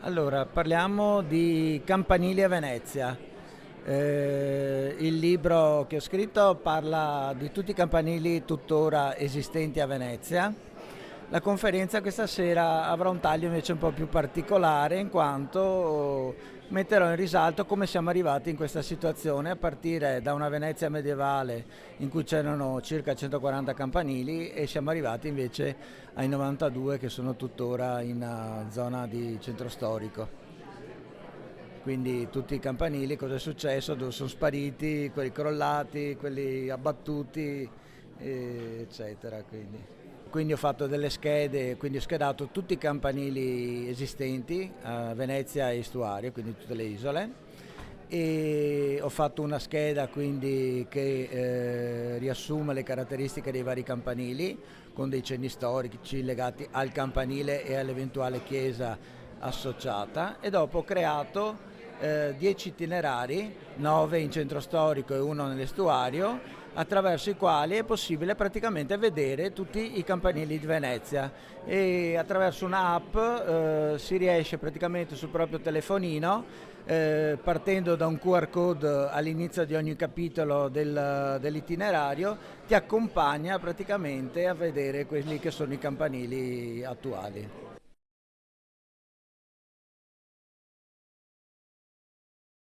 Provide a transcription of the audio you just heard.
Allora, parliamo di campanili a Venezia. Il libro che ho scritto parla di tutti i campanili tuttora esistenti a Venezia. La conferenza questa sera avrà un taglio invece un po' più particolare, in quanto metterò in risalto come siamo arrivati in questa situazione a partire da una Venezia medievale in cui c'erano circa 140 campanili e siamo arrivati invece ai 92 che sono tuttora in zona di centro storico. Quindi tutti i campanili, cosa è successo? Dove sono spariti, quelli crollati, quelli abbattuti, eccetera. Quindi ho fatto delle schede, quindi ho schedato tutti i campanili esistenti a Venezia e Estuario, quindi tutte le isole, e ho fatto una scheda quindi che riassume le caratteristiche dei vari campanili con dei cenni storici legati al campanile e all'eventuale chiesa associata, e dopo ho creato 10 itinerari, 9 in centro storico e uno nell'estuario, attraverso i quali è possibile praticamente vedere tutti i campanili di Venezia, e attraverso un'app si riesce praticamente sul proprio telefonino, partendo da un QR code all'inizio di ogni capitolo dell'itinerario, ti accompagna praticamente a vedere quelli che sono i campanili attuali.